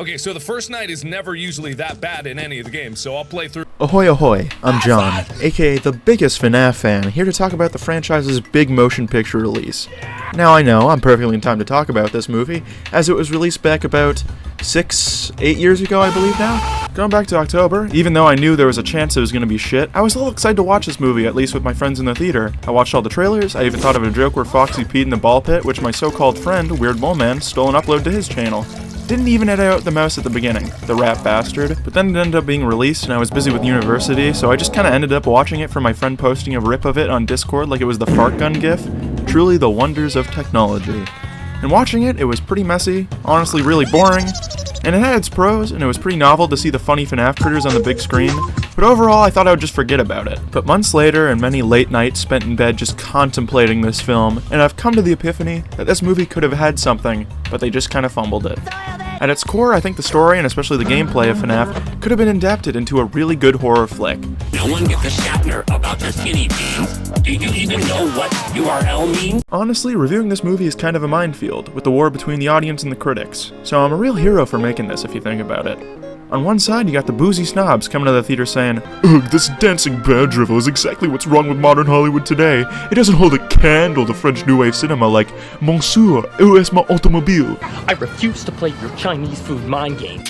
Okay, so the first night is never usually that bad in any of the games, so I'll play through. Ahoy ahoy, I'm John, aka the biggest FNAF fan, here to talk about the franchise's big motion picture release. Now I know, I'm perfectly in time to talk about this movie, as it was released back about 8 years ago, I believe now? Going back to October, even though I knew there was a chance it was gonna be shit, I was a little excited to watch this movie, at least with my friends in the theater. I watched all the trailers, I even thought of a joke where Foxy peed in the ball pit, which my so-called friend, Weird Mole Man, stole and uploaded to his channel. Didn't even edit out the mouse at the beginning, the rat bastard, but then it ended up being released and I was busy with university, so I just kinda ended up watching it from my friend posting a rip of it on Discord like it was the fart gun gif. Truly the wonders of technology. And watching it, it was pretty messy, honestly really boring, and it had its pros, and it was pretty novel to see the funny FNAF critters on the big screen, but overall I thought I would just forget about it. But months later, and many late nights spent in bed just contemplating this film, and I've come to the epiphany that this movie could have had something, but they just kinda fumbled it. At its core, I think the story, and especially the gameplay of FNAF, could have been adapted into a really good horror flick. No one gives a Shatner about their skinny jeans. Do you even know what URL means? Honestly, reviewing this movie is kind of a minefield, with the war between the audience and the critics, so I'm a real hero for making this if you think about it. On one side, you got the boozy snobs coming to the theater saying, "Ugh, this dancing bear drivel is exactly what's wrong with modern Hollywood today. It doesn't hold a candle to French New Wave cinema like Monsieur, où est mon automobile?" I refuse to play your Chinese food mind game.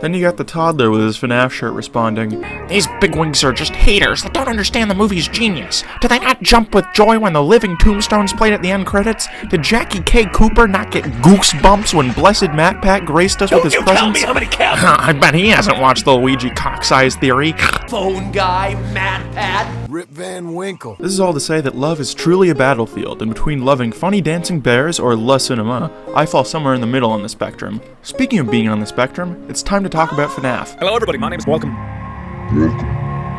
Then you got the toddler with his FNAF shirt responding, "These bigwigs are just haters that don't understand the movie's genius. Do they not jump with joy when the living tombstones played at the end credits? Did Jackie K. Cooper not get goosebumps when blessed Matt Pat graced us with his presence? Tell me how many counts. I bet he hasn't watched the Luigi cock-size theory." Phone guy, Matt Pat. Rip Van Winkle. This is all to say that love is truly a battlefield, and between loving funny dancing bears or le cinema, I fall somewhere in the middle on the spectrum. Speaking of being on the spectrum, it's time to talk about FNAF. Hello everybody, my name is Welcome.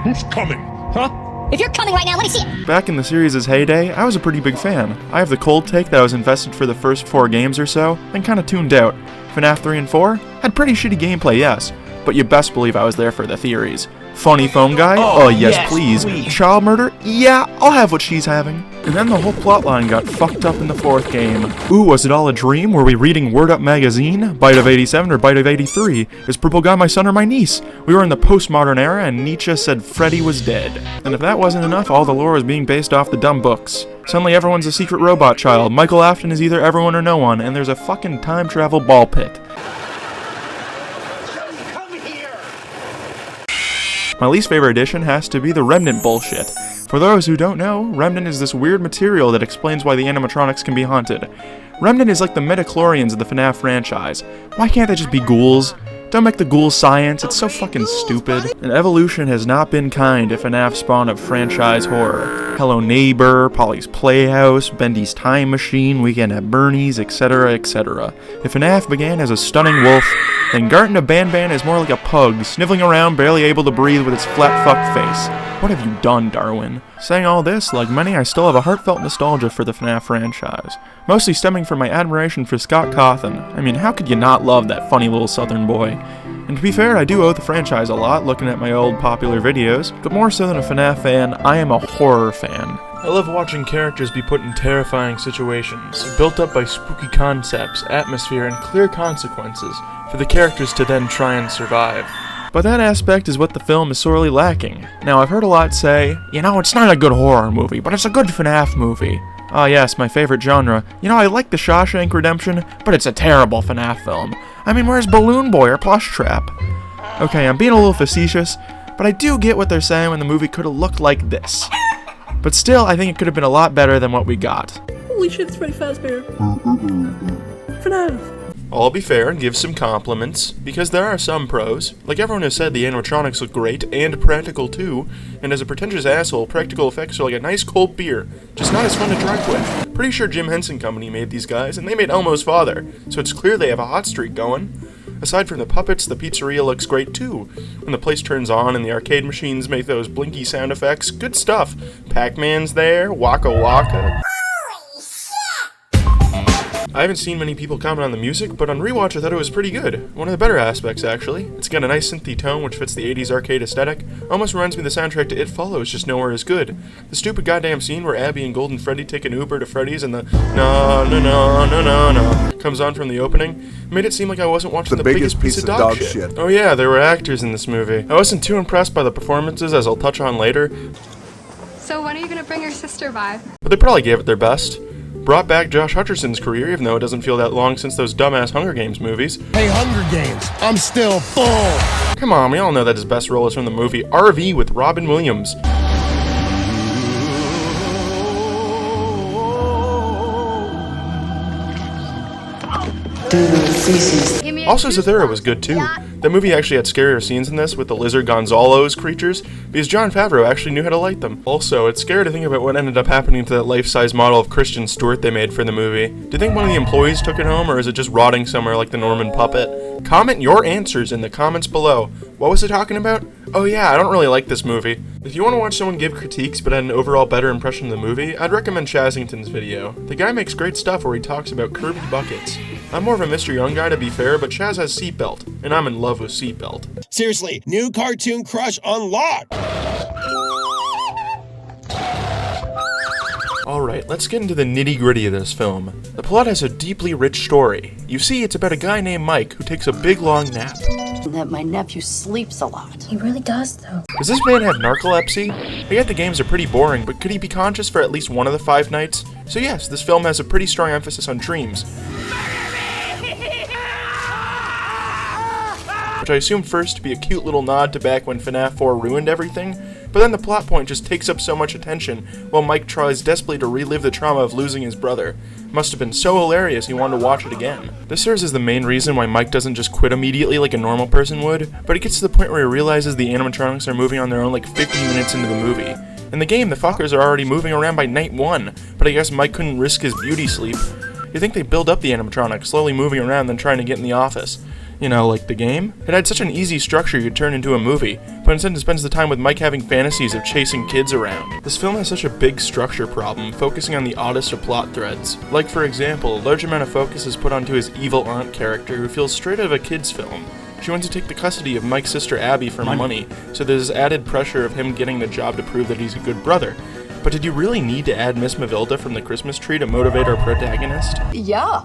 Who's coming? Huh? If you're coming right now, let me see it. Back in the series' heyday, I was a pretty big fan. I have the cold take that I was invested for the first 4 games or so, then kinda tuned out. FNAF 3 and 4 had pretty shitty gameplay, yes, but you best believe I was there for the theories. Funny phone guy? Oh yes, please. Child murder? Yeah, I'll have what she's having. And then the whole plotline got fucked up in the 4th game. Ooh, was it all a dream? Were we reading Word Up magazine? Bite of 87 or Bite of 83? Is Purple Guy my son or my niece? We were in the postmodern era and Nietzsche said Freddy was dead. And if that wasn't enough, all the lore was being based off the dumb books. Suddenly everyone's a secret robot child. Michael Afton is either everyone or no one, and there's a fucking time travel ball pit. My least favorite addition has to be the Remnant bullshit. For those who don't know, Remnant is this weird material that explains why the animatronics can be haunted. Remnant is like the midichlorians of the FNAF franchise. Why can't they just be ghouls? Don't make the ghouls science, it's so fucking stupid. And evolution has not been kind to FNAF spawn of franchise horror. Hello Neighbor, Polly's Playhouse, Bendy's Time Machine, Weekend at Bernie's, etc, etc. If FNAF began as a stunning wolf, then Garten of Banban is more like a pug, sniveling around, barely able to breathe with its flat fucked face. What have you done, Darwin? Saying all this, like many, I still have a heartfelt nostalgia for the FNAF franchise, mostly stemming from my admiration for Scott Cawthon. I mean, how could you not love that funny little southern boy? And to be fair, I do owe the franchise a lot, looking at my old popular videos, but more so than a FNAF fan, I am a horror fan. I love watching characters be put in terrifying situations, built up by spooky concepts, atmosphere, and clear consequences, for the characters to then try and survive. But that aspect is what the film is sorely lacking. Now, I've heard a lot say, you know, it's not a good horror movie, but it's a good FNAF movie. Ah yes, my favorite genre. You know, I like The Shawshank Redemption, but it's a terrible FNAF film. I mean, where's Balloon Boy or Plush Trap? Okay, I'm being a little facetious, but I do get what they're saying when the movie could have looked like this. But still, I think it could have been a lot better than what we got. Holy shit, it's Freddy Fazbear. FNAF. I'll be fair and give some compliments, because there are some pros. Like everyone has said, the animatronics look great, and practical too, and as a pretentious asshole, practical effects are like a nice cold beer, just not as fun to drink with. Pretty sure Jim Henson Company made these guys, and they made Elmo's father, so it's clear they have a hot streak going. Aside from the puppets, the pizzeria looks great too. When the place turns on and the arcade machines make those blinky sound effects, good stuff. Pac-Man's there, Waka Waka. I haven't seen many people comment on the music, but on rewatch I thought it was pretty good. One of the better aspects, actually. It's got a nice synthy tone which fits the 80s arcade aesthetic. Almost reminds me of the soundtrack to It Follows, just nowhere as good. The stupid goddamn scene where Abby and Golden Freddy take an Uber to Freddy's and the no comes on from the opening made it seem like I wasn't watching the biggest piece of dog shit. Oh yeah, there were actors in this movie. I wasn't too impressed by the performances, as I'll touch on later. So when are you gonna bring your sister by? But they probably gave it their best. Brought back Josh Hutcherson's career, even though it doesn't feel that long since those dumbass Hunger Games movies. Hey, Hunger Games, I'm still full! Come on, we all know that his best role is from the movie RV with Robin Williams. Also, Zathura was good too. The movie actually had scarier scenes in this with the lizard Gonzalo's creatures because Jon Favreau actually knew how to light them. Also, it's scary to think about what ended up happening to that life-size model of Christian Stewart they made for the movie. Do you think one of the employees took it home, or is it just rotting somewhere like the Norman puppet? Comment your answers in the comments below. What was it talking about? Oh yeah, I don't really like this movie. If you want to watch someone give critiques but had an overall better impression of the movie, I'd recommend Chazington's video. The guy makes great stuff where he talks about curved buckets. I'm more of a Mr. Young guy to be fair, but Chaz has Seatbelt, and I'm in love with Seatbelt. Seriously, new cartoon crush unlocked! Alright, let's get into the nitty-gritty of this film. The plot has a deeply rich story. You see, it's about a guy named Mike who takes a big long nap. That my nephew sleeps a lot. He really does, though. Does this man have narcolepsy? I get the games are pretty boring, but could he be conscious for at least one of the 5 nights? So yes, this film has a pretty strong emphasis on dreams. Which I assume first to be a cute little nod to back when FNAF 4 ruined everything, but then the plot point just takes up so much attention while Mike tries desperately to relive the trauma of losing his brother. Must have been so hilarious he wanted to watch it again. This serves as the main reason why Mike doesn't just quit immediately like a normal person would, but it gets to the point where he realizes the animatronics are moving on their own like 50 minutes into the movie. In the game, the fuckers are already moving around by night 1, but I guess Mike couldn't risk his beauty sleep. You think they build up the animatronics, slowly moving around then trying to get in the office. You know, like the game? It had such an easy structure you'd turn into a movie, but instead it spends the time with Mike having fantasies of chasing kids around. This film has such a big structure problem, focusing on the oddest of plot threads. Like, for example, a large amount of focus is put onto his evil aunt character who feels straight out of a kid's film. She wants to take the custody of Mike's sister Abby for money, so there's added pressure of him getting the job to prove that he's a good brother. But did you really need to add Miss Mavilda from the Christmas tree to motivate our protagonist? Yeah,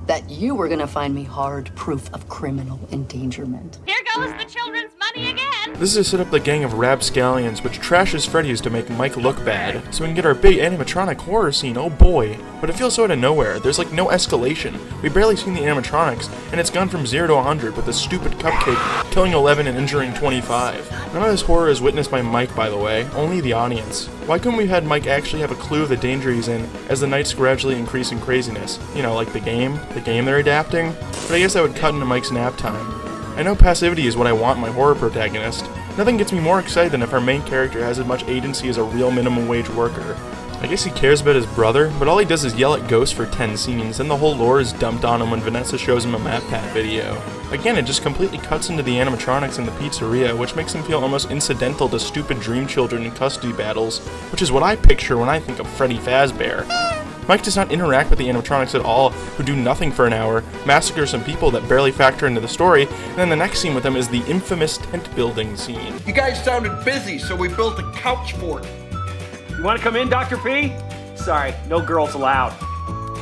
that you were gonna find me hard proof of criminal endangerment. Here goes the children's money again. This is to set up the gang of rapscallions which trashes Freddy's to make Mike look bad, so we can get our big animatronic horror scene, oh boy. But it feels so out of nowhere, there's like no escalation. We've barely seen the animatronics, and it's gone from 0 to 100 with a stupid cupcake killing 11 and injuring 25. None of this horror is witnessed by Mike, by the way, only the audience. Why couldn't we have had Mike actually have a clue of the danger he's in as the nights gradually increase in craziness? You know, like the game they're adapting? But I guess that would cut into Mike's nap time. I know passivity is what I want in my horror protagonist. Nothing gets me more excited than if our main character has as much agency as a real minimum wage worker. I guess he cares about his brother, but all he does is yell at ghosts for 10 scenes, and the whole lore is dumped on him when Vanessa shows him a MatPat video. Again, it just completely cuts into the animatronics in the pizzeria, which makes him feel almost incidental to stupid dream children in custody battles, which is what I picture when I think of Freddy Fazbear. Mike does not interact with the animatronics at all, who do nothing for an hour, massacre some people that barely factor into the story, and then the next scene with them is the infamous tent building scene. You guys sounded busy, so we built a couch fort. You want to come in, Dr. P? Sorry, no girls allowed.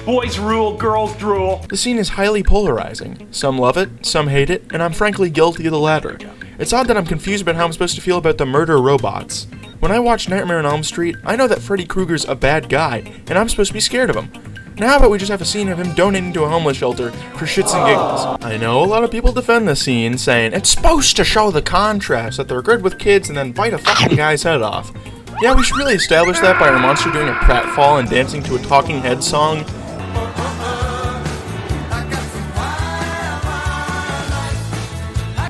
Boys rule, girls drool. The scene is highly polarizing. Some love it, some hate it, and I'm frankly guilty of the latter. It's odd that I'm confused about how I'm supposed to feel about the murder robots. When I watch Nightmare on Elm Street, I know that Freddy Krueger's a bad guy, and I'm supposed to be scared of him. Now how about we just have a scene of him donating to a homeless shelter for shits and giggles? I know a lot of people defend the scene, saying it's supposed to show the contrast, that they're good with kids and then bite a fucking guy's head off. Yeah, we should really establish that by our monster doing a pratfall and dancing to a Talking Heads song.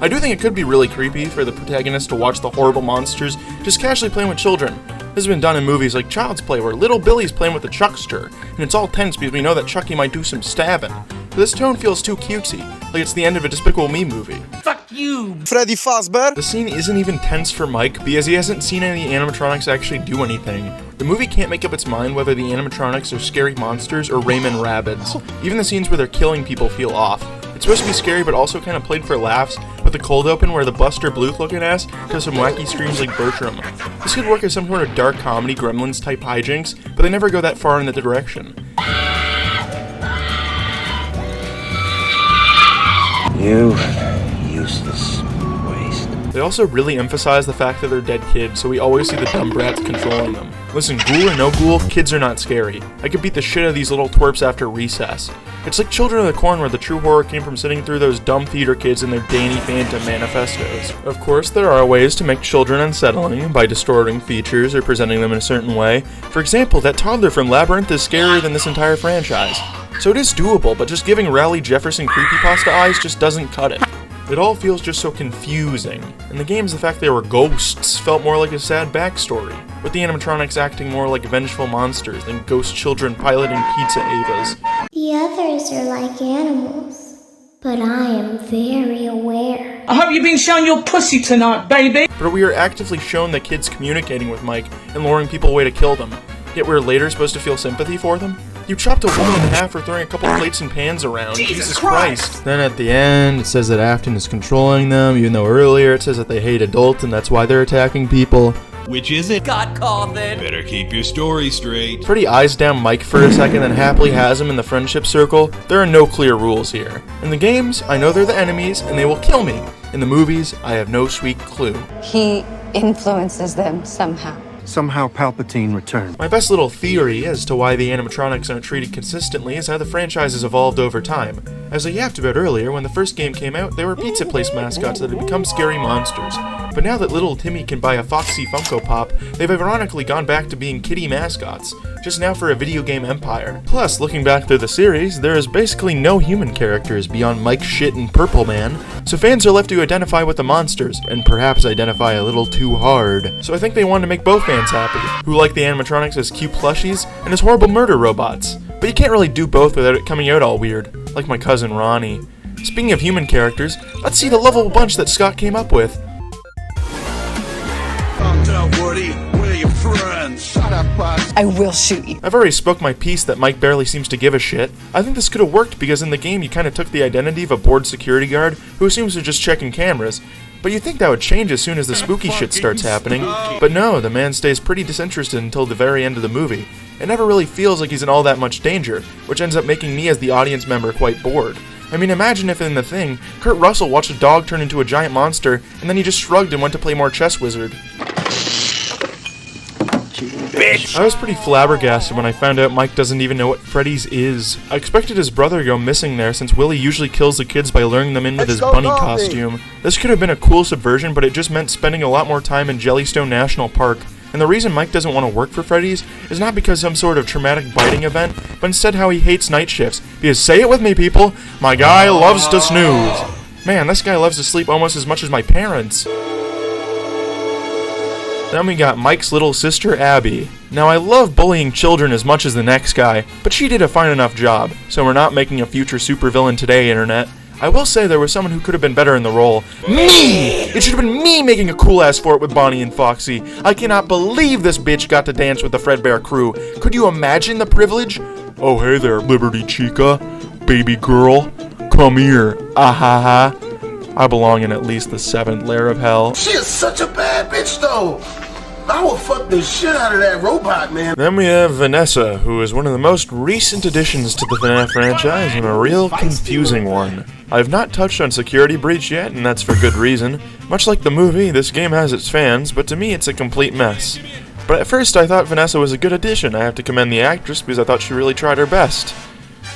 I do think it could be really creepy for the protagonist to watch the horrible monsters just casually playing with children. This has been done in movies like Child's Play, where little Billy's playing with the Chuckster, and it's all tense because we know that Chucky might do some stabbing. This tone feels too cutesy, like it's the end of a Despicable Me movie. Fuck you! Freddy Fazbear. The scene isn't even tense for Mike because he hasn't seen any animatronics actually do anything. The movie can't make up its mind whether the animatronics are scary monsters or Rayman Rabbids. Even the scenes where they're killing people feel off. It's supposed to be scary but also kind of played for laughs, with the cold open where the Buster Bluth looking ass does some wacky screams like Bertram. This could work as some sort of dark comedy Gremlins type hijinks, but they never go that far in the direction. You useless waste. They also really emphasize the fact that they're dead kids, so we always see the dumb brats controlling them. Listen, ghoul or no ghoul, kids are not scary. I could beat the shit out of these little twerps after recess. It's like Children of the Corn, where the true horror came from sitting through those dumb theater kids and their Danny Phantom manifestos. Of course, there are ways to make children unsettling by distorting features or presenting them in a certain way. For example, that toddler from Labyrinth is scarier than this entire franchise. So it is doable, but just giving Raleigh Jefferson creepypasta eyes just doesn't cut it. It all feels just so confusing. In the games, the fact they were ghosts felt more like a sad backstory, with the animatronics acting more like vengeful monsters than ghost children piloting pizza Avas. The others are like animals, but I am very aware. I hope you've been showing your pussy tonight, baby! But we are actively shown the kids communicating with Mike and luring people away to kill them, yet we're later supposed to feel sympathy for them? You chopped a woman in half for throwing a couple plates and pans around. Jesus Christ. Then at the end, it says that Afton is controlling them, even though earlier it says that they hate adults and that's why they're attacking people. Which is it? Got called then. Better keep your story straight. Freddy eyes down Mike for a second, then happily has him in the friendship circle. There are no clear rules here. In the games, I know they're the enemies and they will kill me. In the movies, I have no sweet clue. He influences them somehow. Somehow Palpatine returned. My best little theory as to why the animatronics aren't treated consistently is how the franchise has evolved over time. As I yapped about earlier, when the first game came out, they were pizza place mascots that had become scary monsters. But now that little Timmy can buy a Foxy Funko Pop, they've ironically gone back to being kitty mascots, just now for a video game empire. Plus, looking back through the series, there is basically no human characters beyond Mike Shit and Purple Man, so fans are left to identify with the monsters, and perhaps identify a little too hard. So I think they wanted to make both fans happy, who like the animatronics as cute plushies, and as horrible murder robots. But you can't really do both without it coming out all weird, like my cousin Ronnie. Speaking of human characters, let's see the lovable bunch that Scott came up with. I will shoot you. I've already spoke my piece that Mike barely seems to give a shit. I think this could have worked because in the game you kind of took the identity of a bored security guard who seems to just checking cameras. But you'd think that would change as soon as the spooky shit starts happening. But no, the man stays pretty disinterested until the very end of the movie. It never really feels like he's in all that much danger, which ends up making me as the audience member quite bored. I mean, imagine if in The Thing, Kurt Russell watched a dog turn into a giant monster, and then he just shrugged and went to play more Chess Wizard. Bitch. I was pretty flabbergasted when I found out Mike doesn't even know what Freddy's is. I expected his brother to go missing there since Willie usually kills the kids by luring them in with his bunny costume. This could have been a cool subversion, but it just meant spending a lot more time in Jellystone National Park. And the reason Mike doesn't want to work for Freddy's is not because some sort of traumatic biting event, but instead how he hates night shifts. Because say it with me, people, my guy loves to snooze. Man, this guy loves to sleep almost as much as my parents. Then we got Mike's little sister, Abby. Now I love bullying children as much as the next guy, but she did a fine enough job, so we're not making a future supervillain today, internet. I will say there was someone who could have been better in the role. Me! It should have been me making a cool ass fort with Bonnie and Foxy. I cannot believe this bitch got to dance with the Fredbear crew. Could you imagine the privilege? Oh hey there, Liberty Chica. Baby girl. Come here. Ahaha. I belong in at least the 7th layer of hell. She is such a bad bitch though. I will fuck the shit out of that robot, man. Then we have Vanessa, who is one of the most recent additions to the FNAF franchise and a real confusing one. I have not touched on Security Breach yet, and that's for good reason. Much like the movie, this game has its fans, but to me it's a complete mess. But at first I thought Vanessa was a good addition. I have to commend the actress because I thought she really tried her best.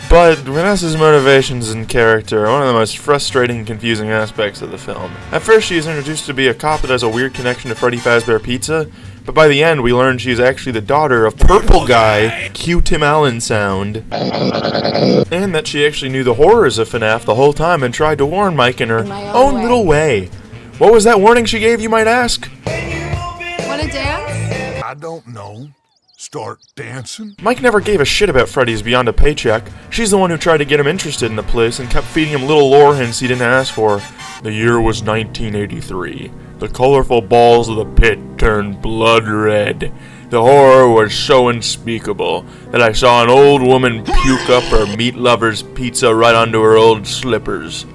But Vanessa's motivations and character are one of the most frustrating and confusing aspects of the film. At first she is introduced to be a cop that has a weird connection to Freddy Fazbear Pizza, but by the end we learn she is actually the daughter of Purple Guy, Q Tim Allen sound. And that she actually knew the horrors of FNAF the whole time and tried to warn Mike in her own little way. What was that warning she gave, you might ask? Wanna dance? I don't know. Start dancing? Mike never gave a shit about Freddy's beyond a paycheck. She's the one who tried to get him interested in the place and kept feeding him little lore hints he didn't ask for. The year was 1983. The colorful balls of the pit turned blood red. The horror was so unspeakable that I saw an old woman puke up her meat lover's pizza right onto her old slippers.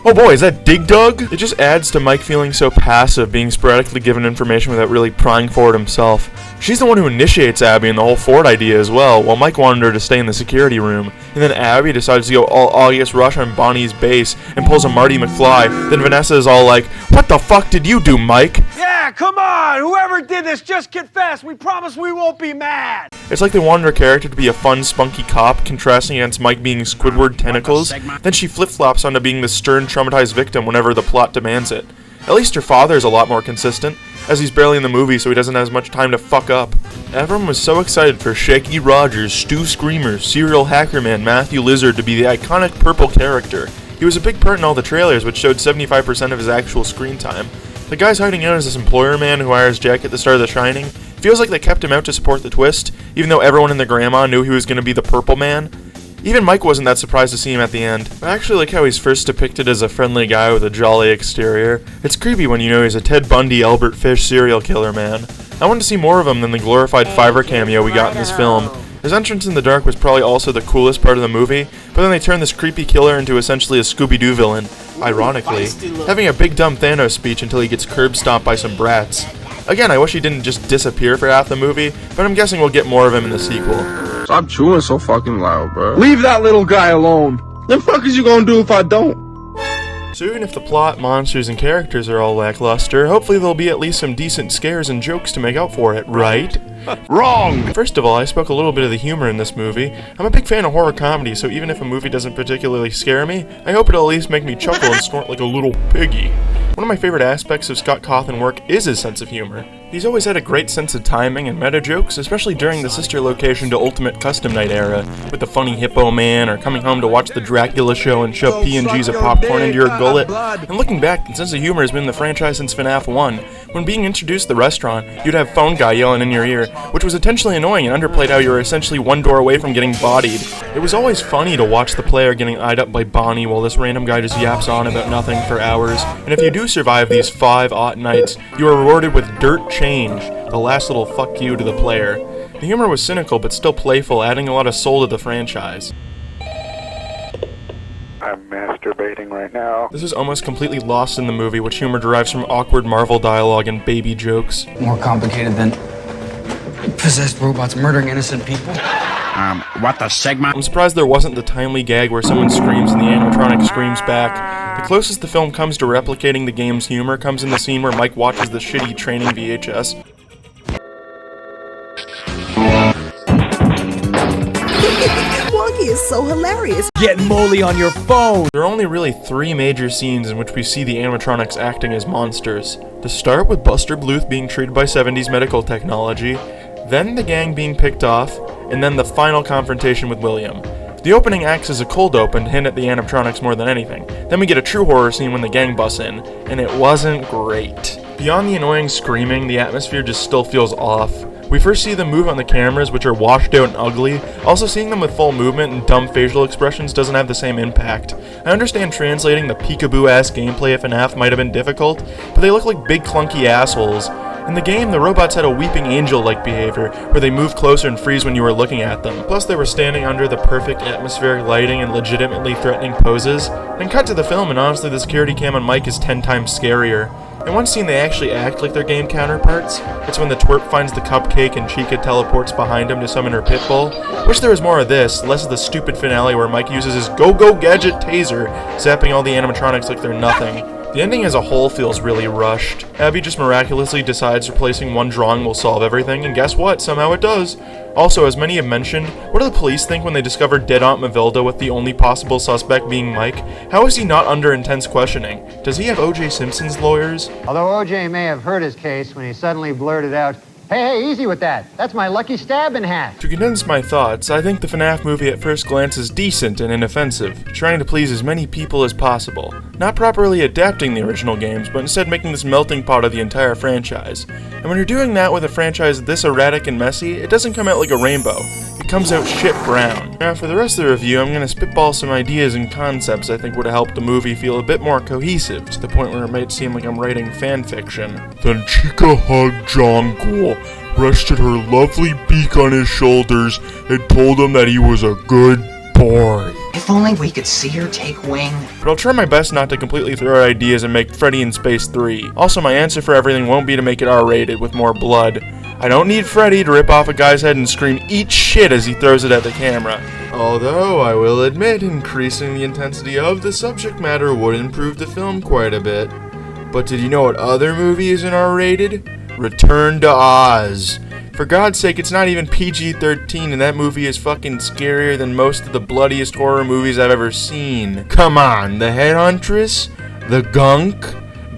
Oh boy, is that Dig Dug? It just adds to Mike feeling so passive, being sporadically given information without really prying for it himself. She's the one who initiates Abby and the whole Ford idea as well, while Mike wanted her to stay in the security room. And then Abby decides to go all August Rush on Bonnie's base and pulls a Marty McFly. Then Vanessa is all like, "What the fuck did you do, Mike?" Yeah, come on! Whoever did this, just confess! We promise we won't be mad! It's like they wanted her character to be a fun, spunky cop, contrasting against Mike being Squidward tentacles. Then she flip-flops onto being the stern, traumatized victim whenever the plot demands it. At least her father is a lot more consistent, as he's barely in the movie so he doesn't have as much time to fuck up. Everyone was so excited for Shaky Rogers, Stu Screamer, Serial Hackerman, Matthew Lizard to be the iconic purple character. He was a big part in all the trailers, which showed 75% of his actual screen time. The guy's hiding out as this employer man who hires Jack at the start of The Shining. Feels like they kept him out to support the twist, even though everyone in the grandma knew he was going to be the purple man. Even Mike wasn't that surprised to see him at the end. I actually like how he's first depicted as a friendly guy with a jolly exterior. It's creepy when you know he's a Ted Bundy, Albert Fish serial killer man. I wanted to see more of him than the glorified Fiverr cameo we got in this film. His entrance in the dark was probably also the coolest part of the movie, but then they turned this creepy killer into essentially a Scooby-Doo villain, ironically, having a big dumb Thanos speech until he gets curb stomped by some brats. Again, I wish he didn't just disappear for half the movie, but I'm guessing we'll get more of him in the sequel. Stop chewing so fucking loud, bro. Leave that little guy alone. The fuck is you gonna do if I don't? So even if the plot, monsters, and characters are all lackluster, hopefully there'll be at least some decent scares and jokes to make up for it, right? Wrong! First of all, I spoke a little bit of the humor in this movie. I'm a big fan of horror comedy, so even if a movie doesn't particularly scare me, I hope it'll at least make me chuckle and snort like a little piggy. One of my favorite aspects of Scott Cawthon's work is his sense of humor. He's always had a great sense of timing and meta jokes, especially during the sister location to Ultimate Custom Night era, with the funny hippo man, or coming home to watch the Dracula show and shove P&Gs of popcorn into your gullet. And looking back, the sense of humor has been in the franchise since FNAF 1. When being introduced to the restaurant, you'd have phone guy yelling in your ear, which was intentionally annoying and underplayed how you were essentially one door away from getting bodied. It was always funny to watch the player getting eyed up by Bonnie while this random guy just yaps on about nothing for hours. And if you do survive these 5 odd nights, you are rewarded with dirt change, the last little fuck you to the player. The humor was cynical but still playful, adding a lot of soul to the franchise. I'm masturbating right now. This is almost completely lost in the movie, which humor derives from awkward Marvel dialogue and baby jokes. More complicated than possessed robots murdering innocent people? What the segment? I'm surprised there wasn't the timely gag where someone screams and the animatronic screams back. The closest the film comes to replicating the game's humor comes in the scene where Mike watches the shitty training VHS. Wonky is so hilarious. Get Molly on your phone! There are only really 3 major scenes in which we see the animatronics acting as monsters. To start with Buster Bluth being treated by 70s medical technology, then the gang being picked off, and then the final confrontation with William. The opening acts as a cold open to hint at the animatronics more than anything. Then we get a true horror scene when the gang busts in, and it wasn't great. Beyond the annoying screaming, the atmosphere just still feels off. We first see them move on the cameras, which are washed out and ugly. Also, seeing them with full movement and dumb facial expressions doesn't have the same impact. I understand translating the peekaboo-ass gameplay of FNAF might have been difficult, but they look like big clunky assholes. In the game, the robots had a weeping angel-like behavior, where they move closer and freeze when you were looking at them. Plus, they were standing under the perfect atmospheric lighting and legitimately threatening poses. Then cut to the film, and honestly, the security cam on Mike is 10 times scarier. In one scene, they actually act like their game counterparts. It's when the twerp finds the cupcake and Chica teleports behind him to summon her pit bull. Wish there was more of this, less of the stupid finale where Mike uses his go-go gadget taser, zapping all the animatronics like they're nothing. The ending as a whole feels really rushed. Abby just miraculously decides replacing one drawing will solve everything, and guess what? Somehow it does. Also, as many have mentioned, what do the police think when they discover dead Aunt Mavilda with the only possible suspect being Mike? How is he not under intense questioning? Does he have O.J. Simpson's lawyers? Although O.J. may have hurt his case when he suddenly blurted out, Hey, easy with that. That's my lucky stab in half. To condense my thoughts, I think the FNAF movie at first glance is decent and inoffensive, trying to please as many people as possible. Not properly adapting the original games, but instead making this melting pot of the entire franchise. And when you're doing that with a franchise this erratic and messy, it doesn't come out like a rainbow. It comes out shit brown. Now for the rest of the review, I'm going to spitball some ideas and concepts I think would have helped the movie feel a bit more cohesive, to the point where it might seem like I'm writing fanfiction. Then Chica hugged John Ghoul, rested her lovely beak on his shoulders, and told him that he was a good boy. If only we could see her take wing. But I'll try my best not to completely throw out ideas and make Freddy in Space 3. Also, my answer for everything won't be to make it R-rated with more blood. I don't need Freddy to rip off a guy's head and scream "eat shit" as he throws it at the camera. Although, I will admit, increasing the intensity of the subject matter would improve the film quite a bit. But did you know what other movie isn't R-rated? Return to Oz. For God's sake, it's not even PG-13, and that movie is fucking scarier than most of the bloodiest horror movies I've ever seen. Come on, the Headhuntress? The Gunk?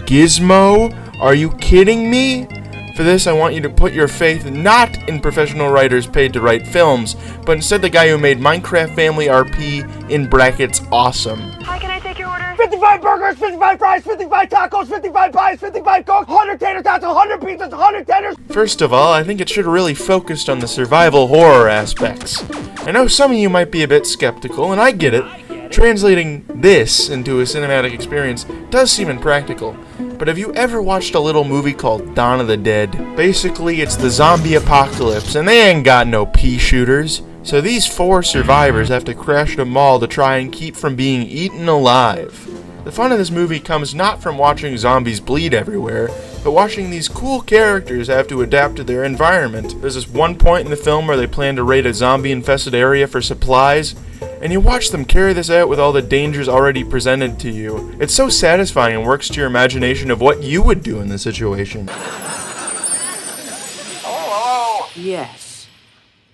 Gizmo? Are you kidding me? For this, I want you to put your faith not in professional writers paid to write films, but instead the guy who made Minecraft Family RP, in brackets, awesome. Hi, can I take your order? 55 burgers, 55 fries, 55 tacos, 55 pies, 55 cokes, 100 tater tots, 100 pizzas, 100 tenders. First of all, I think it should have really focused on the survival horror aspects. I know some of you might be a bit skeptical, and I get it. Translating this into a cinematic experience does seem impractical. But have you ever watched a little movie called Dawn of the Dead? Basically, it's the zombie apocalypse, and they ain't got no pea shooters. So these 4 survivors have to crash at a mall to try and keep from being eaten alive. The fun of this movie comes not from watching zombies bleed everywhere, but watching these cool characters have to adapt to their environment. There's this one point in the film where they plan to raid a zombie-infested area for supplies, and you watch them carry this out with all the dangers already presented to you. It's so satisfying and works to your imagination of what you would do in this situation. Yes.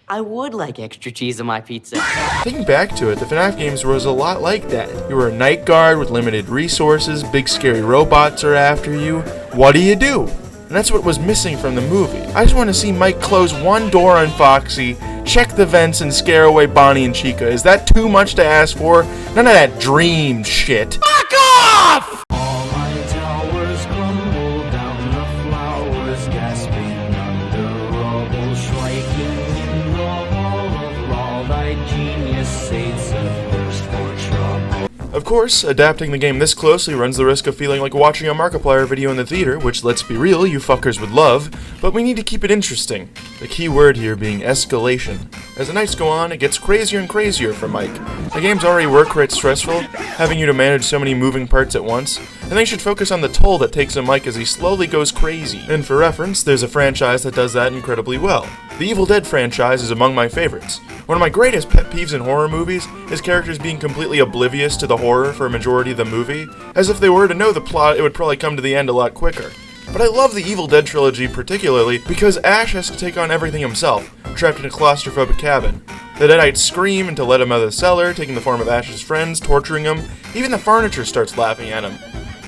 I would like extra cheese on my pizza. Thinking back to it, the FNAF games was a lot like that. You were a night guard with limited resources, big scary robots are after you. What do? And that's what was missing from the movie. I just want to see Mike close one door on Foxy, check the vents, and scare away Bonnie and Chica. Is that too much to ask for? None of that dream shit. Fuck off! All my towers crumble down, the flowers gasping under rubble, striking in the hall of law, thy genius sates a thirst for trouble. Of course, adapting the game this closely runs the risk of feeling like watching a Markiplier video in the theater, which, let's be real, you fuckers would love, but we need to keep it interesting. The key word here being escalation. As the nights go on, it gets crazier and crazier for Mike. The games already were quite stressful, having you to manage so many moving parts at once, and they should focus on the toll that takes on Mike as he slowly goes crazy. And for reference, there's a franchise that does that incredibly well. The Evil Dead franchise is among my favorites. One of my greatest pet peeves in horror movies is characters being completely oblivious to the horror for a majority of the movie. As if they were to know the plot, it would probably come to the end a lot quicker. But I love the Evil Dead trilogy particularly because Ash has to take on everything himself, trapped in a claustrophobic cabin. The Deadites scream until let him out of the cellar, taking the form of Ash's friends, torturing him. Even the furniture starts laughing at him.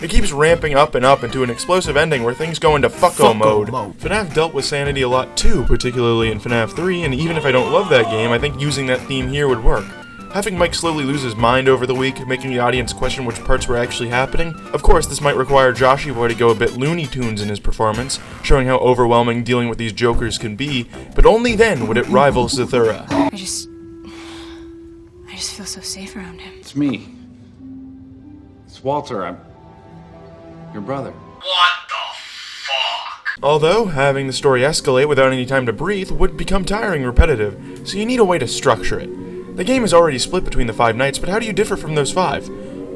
It keeps ramping up and up into an explosive ending where things go into fucko mode. FNAF dealt with sanity a lot too, particularly in FNAF 3, and even if I don't love that game, I think using that theme here would work. Having Mike slowly lose his mind over the week, making the audience question which parts were actually happening. Of course, this might require Joshy Boy to go a bit Looney Tunes in his performance, showing how overwhelming dealing with these jokers can be, but only then would it rival Zathura. I just feel so safe around him. It's me. It's Walter. I'm your brother. Although, having the story escalate without any time to breathe would become tiring and repetitive, so you need a way to structure it. The game is already split between the 5 nights, but how do you differ from those 5?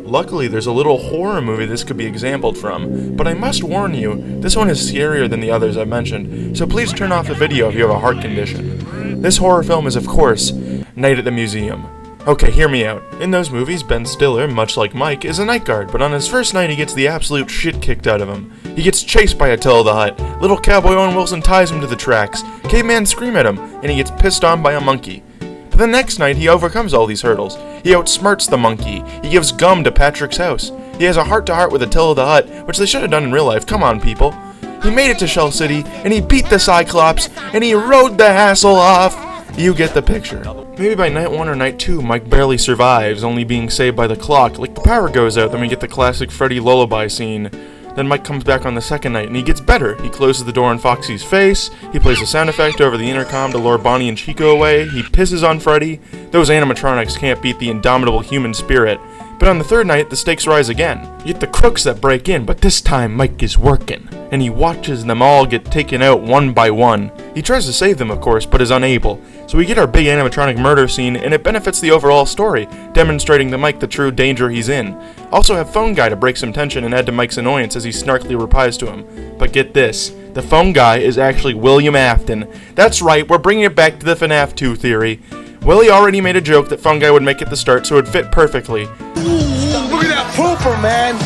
Luckily, there's a little horror movie this could be exampled from, but I must warn you, this one is scarier than the others I've mentioned, so please turn off the video if you have a heart condition. This horror film is, of course, Night at the Museum. Okay, hear me out. In those movies, Ben Stiller, much like Mike, is a night guard, but on his first night he gets the absolute shit kicked out of him. He gets chased by Attila the Hutt, little cowboy Owen Wilson ties him to the tracks, cavemen scream at him, and he gets pissed on by a monkey. But the next night he overcomes all these hurdles. He outsmarts the monkey, he gives gum to Patrick's house, he has a heart-to-heart with Attila the Hutt, which they should have done in real life, come on people. He made it to Shell City, and he beat the Cyclops, and he rode the hassle off. You get the picture. Maybe by night 1 or night 2, Mike barely survives, only being saved by the clock. Like the power goes out, then we get the classic Freddy lullaby scene. Then Mike comes back on the second night, and he gets better. He closes the door in Foxy's face, he plays a sound effect over the intercom to lure Bonnie and Chico away, he pisses on Freddy. Those animatronics can't beat the indomitable human spirit. But on the third night, the stakes rise again. You get the crooks that break in, but this time Mike is working, and he watches them all get taken out one by one. He tries to save them, of course, but is unable. So we get our big animatronic murder scene, and it benefits the overall story, demonstrating to Mike the true danger he's in. Also have Phone Guy to break some tension and add to Mike's annoyance as he snarkily replies to him. But get this, the Phone Guy is actually William Afton. That's right, we're bringing it back to the FNAF 2 theory. Willie already made a joke that Phone Guy would make it the start, so it would fit perfectly. Look at that pooper, man!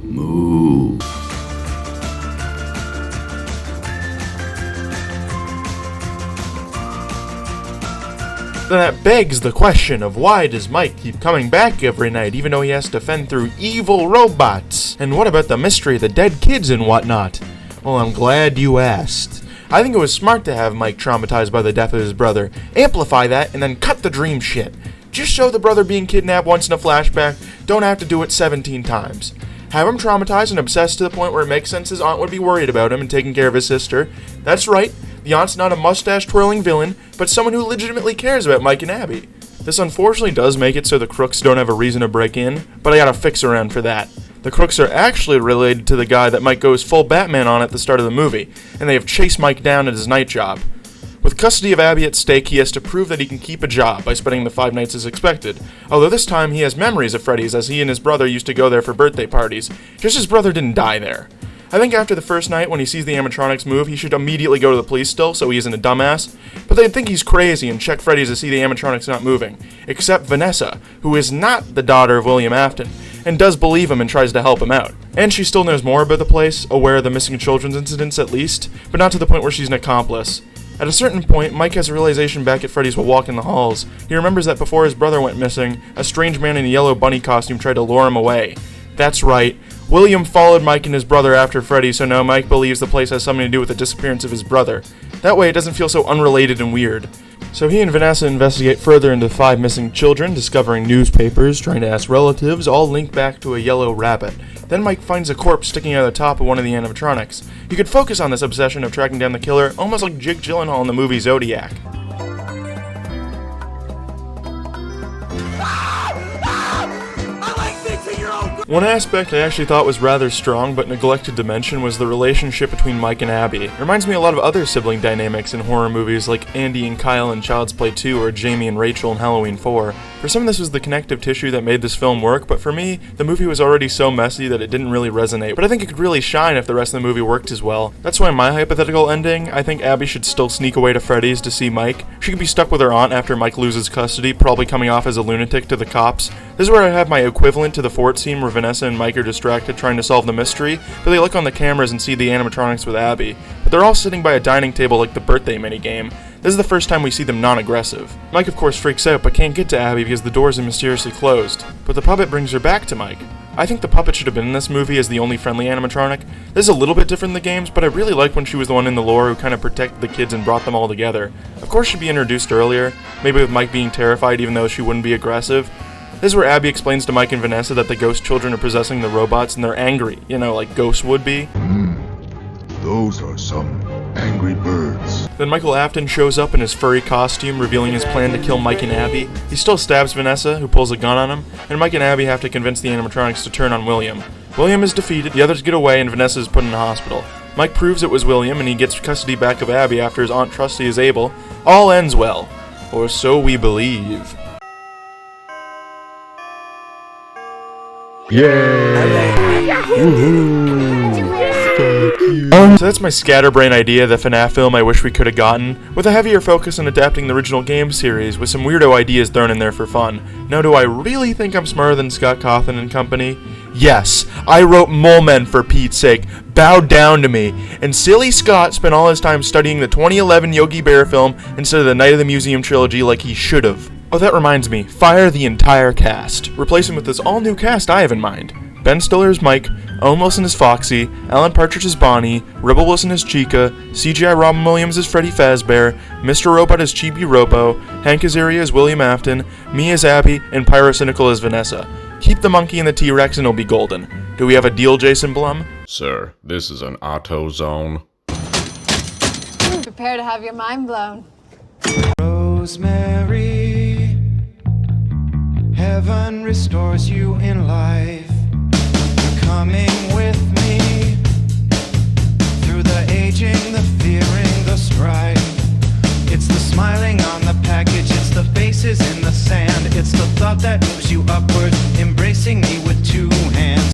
Moo. Then that begs the question of why does Mike keep coming back every night even though he has to fend through evil robots? And what about the mystery of the dead kids and whatnot? Well, I'm glad you asked. I think it was smart to have Mike traumatized by the death of his brother, amplify that, and then cut the dream shit. Just show the brother being kidnapped once in a flashback, don't have to do it 17 times. Have him traumatized and obsessed to the point where it makes sense his aunt would be worried about him and taking care of his sister. That's right, the aunt's not a mustache-twirling villain, but someone who legitimately cares about Mike and Abby. This unfortunately does make it so the crooks don't have a reason to break in, but I got a fix around for that. The crooks are actually related to the guy that Mike goes full Batman on at the start of the movie, and they have chased Mike down at his night job. With custody of Abby at stake, he has to prove that he can keep a job by spending the 5 nights as expected, although this time he has memories of Freddy's as he and his brother used to go there for birthday parties, just his brother didn't die there. I think after the first night, when he sees the animatronics move, he should immediately go to the police still, so he isn't a dumbass. But they'd think he's crazy and check Freddy's to see the animatronics not moving. Except Vanessa, who is not the daughter of William Afton, and does believe him and tries to help him out. And she still knows more about the place, aware of the missing children's incidents at least, but not to the point where she's an accomplice. At a certain point, Mike has a realization back at Freddy's while walking the halls. He remembers that before his brother went missing, a strange man in a yellow bunny costume tried to lure him away. That's right. William followed Mike and his brother after Freddy, so now Mike believes the place has something to do with the disappearance of his brother. That way it doesn't feel so unrelated and weird. So he and Vanessa investigate further into the 5 missing children, discovering newspapers, trying to ask relatives, all linked back to a yellow rabbit. Then Mike finds a corpse sticking out of the top of one of the animatronics. You could focus on this obsession of tracking down the killer, almost like Jake Gyllenhaal in the movie Zodiac. One aspect I actually thought was rather strong but neglected to mention was the relationship between Mike and Abby. It reminds me a lot of other sibling dynamics in horror movies like Andy and Kyle in Child's Play 2 or Jamie and Rachel in Halloween 4. For some this was the connective tissue that made this film work, but for me, the movie was already so messy that it didn't really resonate, but I think it could really shine if the rest of the movie worked as well. That's why my hypothetical ending, I think Abby should still sneak away to Freddy's to see Mike. She could be stuck with her aunt after Mike loses custody, probably coming off as a lunatic to the cops. This is where I have my equivalent to the fort scene where Vanessa and Mike are distracted trying to solve the mystery, but they look on the cameras and see the animatronics with Abby. But they're all sitting by a dining table like the birthday minigame. This is the first time we see them non-aggressive. Mike of course freaks out but can't get to Abby because the doors are mysteriously closed. But the puppet brings her back to Mike. I think the puppet should have been in this movie as the only friendly animatronic. This is a little bit different in the games, but I really like when she was the one in the lore who kind of protected the kids and brought them all together. Of course she'd be introduced earlier, maybe with Mike being terrified even though she wouldn't be aggressive. This is where Abby explains to Mike and Vanessa that the ghost children are possessing the robots and they're angry, you know, like ghosts would be. Those are some angry birds. Then Michael Afton shows up in his furry costume, revealing his plan to kill Mike and Abby. He still stabs Vanessa, who pulls a gun on him, and Mike and Abby have to convince the animatronics to turn on William. William is defeated, the others get away, and Vanessa is put in the hospital. Mike proves it was William, and he gets custody back of Abby after his Aunt Trusty is able. All ends well. Or so we believe. So that's my scatterbrain idea of the FNAF film I wish we could have gotten, with a heavier focus on adapting the original game series, with some weirdo ideas thrown in there for fun. Now do I really think I'm smarter than Scott Cawthon and company? Yes, I wrote Mole Men for Pete's sake, bow down to me, and silly Scott spent all his time studying the 2011 Yogi Bear film instead of the Night of the Museum trilogy like he should've. Oh, that reminds me, fire the entire cast. Replace him with this all-new cast I have in mind. Ben Stiller as Mike, Owen Wilson as Foxy, Alan Partridge as Bonnie, Rebel Wilson as Chica, CGI Robin Williams as Freddy Fazbear, Mr. Robot as Chibi Robo, Hank Azaria as William Afton, me as Abby, and Pyrocynical as Vanessa. Keep the monkey and the T-Rex and it'll be golden. Do we have a deal, Jason Blum? Sir, this is an auto zone. Prepare to have your mind blown. Rosemary, heaven restores you in life. You're coming with me through the aging, the fearing, the strife. It's the smiling on the package, it's the faces in the sand, it's the thought that moves you upwards